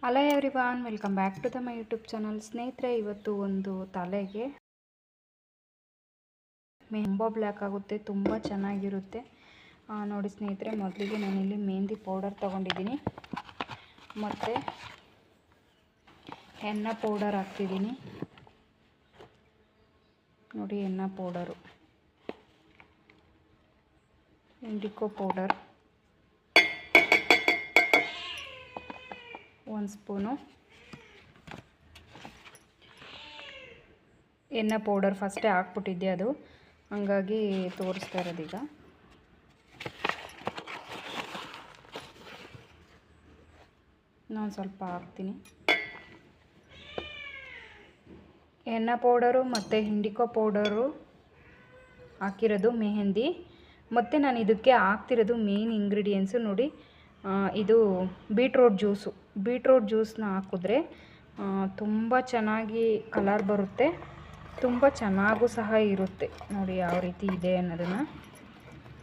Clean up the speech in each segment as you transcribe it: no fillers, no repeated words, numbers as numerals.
Hello everyone, welcome back to my YouTube channel. ಸ್ನೇಹಿತರೆ, ಇವತ್ತು ಒಂದು ತಲೆಗೆ ತುಂಬ ಬ್ಲ್ಯಾಕ್ ಆಗುತ್ತೆ, ತುಂಬ ಚೆನ್ನಾಗಿರುತ್ತೆ. ನೋಡಿ ಸ್ನೇಹಿತರೆ, ಮೊದಲಿಗೆ ನಾನಿಲ್ಲಿ ಮೆಹಂದಿ ಪೌಡರ್ ತೊಗೊಂಡಿದ್ದೀನಿ ಮತ್ತು ಹೆನ್ನ ಪೌಡರ್ ಹಾಕ್ತಿದ್ದೀನಿ. ನೋಡಿ, ಹೆನ್ನ ಪೌಡರು, ಇಂಡಿಕೋ ಪೌಡರ್ 1 ಸ್ಪೂನು, ಎಣ್ಣೆ ಪೌಡರ್ ಫಸ್ಟೇ ಹಾಕ್ಬಿಟ್ಟಿದ್ದೆ, ಅದು ಹಂಗಾಗಿ ತೋರಿಸ್ತಾ ಇರೋದೀಗ. ನಾನು ಸ್ವಲ್ಪ ಹಾಕ್ತೀನಿ. ಎಣ್ಣೆ ಪೌಡರು ಮತ್ತು ಇಂಡಿಕೋ ಪೌಡರು ಹಾಕಿರೋದು ಮೆಹಂದಿ. ಮತ್ತು ನಾನು ಇದಕ್ಕೆ ಹಾಕ್ತಿರೋದು ಮೇನ್ ಇಂಗ್ರೀಡಿಯೆಂಟ್ಸು ನೋಡಿ, ಇದು ಬೀಟ್ರೋಟ್ ಜ್ಯೂಸನ್ನ ಹಾಕಿದ್ರೆ ತುಂಬ ಚೆನ್ನಾಗಿ ಕಲರ್ ಬರುತ್ತೆ, ತುಂಬ ಚೆನ್ನಾಗೂ ಸಹ ಇರುತ್ತೆ. ನೋಡಿ ಯಾವ ರೀತಿ ಇದೆ ಅನ್ನೋದನ್ನು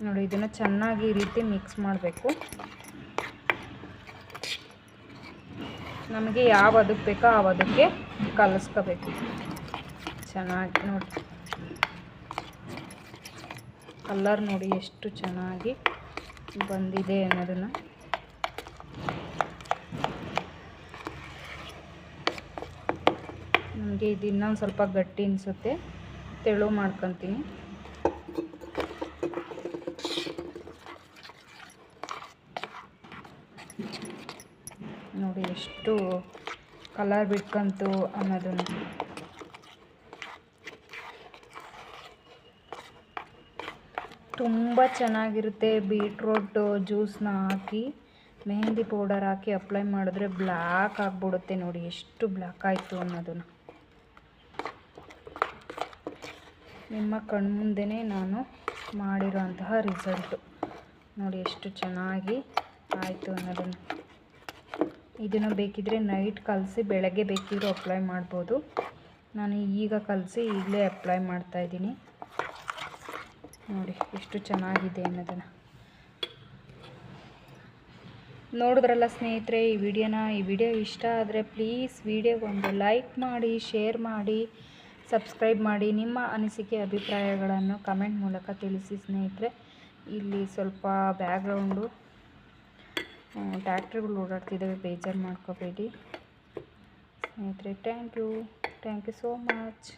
ನೋಡಿ. ಇದನ್ನು ಚೆನ್ನಾಗಿ ಈ ರೀತಿ ಮಿಕ್ಸ್ ಮಾಡಬೇಕು. ನಮಗೆ ಯಾವ ಅದಕ್ಕೆ ಬೇಕೋ ಆ ಅದಕ್ಕೆ ಕಲಿಸ್ಕೋಬೇಕು ಚೆನ್ನಾಗಿ. ನೋಡಿ ಕಲರ್ ನೋಡಿ ಎಷ್ಟು ಚೆನ್ನಾಗಿ ಬಂದಿದೆ ಅನ್ನೋದನ್ನು. ನನಗೆ ಇದು ಇನ್ನೊಂದು ಸ್ವಲ್ಪ ಗಟ್ಟಿ ಅನಿಸುತ್ತೆ, ತೆಳು ಮಾಡ್ಕೊತೀನಿ. ನೋಡಿ ಎಷ್ಟು ಕಲರ್ ಬಿಟ್ಕೊಂತು ಅನ್ನೋದನ್ನು. ತುಂಬ ಚೆನ್ನಾಗಿರುತ್ತೆ. ಬೀಟ್ರೋಟ್ ಜ್ಯೂಸನ್ನ ಹಾಕಿ ಮೆಹಂದಿ ಪೌಡರ್ ಹಾಕಿ ಅಪ್ಲೈ ಮಾಡಿದ್ರೆ ಬ್ಲ್ಯಾಕ್ ಆಗಿಬಿಡುತ್ತೆ. ನೋಡಿ ಎಷ್ಟು ಬ್ಲ್ಯಾಕ್ ಆಯಿತು ಅನ್ನೋದನ್ನು. ನಿಮ್ಮ ಕಣ್ಮುಂದೆನೇ ನಾನು ಮಾಡಿರೋಂತಹ ರಿಸಲ್ಟು ನೋಡಿ ಎಷ್ಟು ಚೆನ್ನಾಗಿ ಆಯಿತು ಅನ್ನೋದನ್ನು. ಇದನ್ನು ಬೇಕಿದ್ರೆ ನೈಟ್ ಕಲಸಿ ಬೆಳಗ್ಗೆ ಬೇಕಿದ್ರೂ ಅಪ್ಲೈ ಮಾಡ್ಬೋದು. ನಾನು ಈಗ ಕಲಸಿ ಈಗಲೇ ಅಪ್ಲೈ ಮಾಡ್ತಾಯಿದ್ದೀನಿ. ನೋಡಿ ಎಷ್ಟು ಚೆನ್ನಾಗಿದೆ ಅನ್ನೋದನ್ನು. ನೋಡಿದ್ರಲ್ಲ ಸ್ನೇಹಿತರೆ ಈ ವಿಡಿಯೋ ಇಷ್ಟ ಆದರೆ ಪ್ಲೀಸ್ ವಿಡಿಯೋಗೊಂದು ಲೈಕ್ ಮಾಡಿ, ಶೇರ್ ಮಾಡಿ, ಸಬ್ಸ್ಕ್ರೈಬ್ ಮಾಡಿ. ನಿಮ್ಮ ಅನಿಸಿಕೆ ಅಭಿಪ್ರಾಯಗಳನ್ನು ಕಮೆಂಟ್ ಮೂಲಕ ತಿಳಿಸಿ ಸ್ನೇಹಿತರೆ. ಇಲ್ಲಿ ಸ್ವಲ್ಪ ಬ್ಯಾಕ್ಗ್ರೌಂಡು ಟ್ಯಾಕ್ಟ್ರಿಗಳು ಓಡಾಡ್ತಿದ್ದಾವೆ, ಬೇಜಾರು ಮಾಡ್ಕೋಬೇಡಿ ಸ್ನೇಹಿತರೆ. Thank you so much.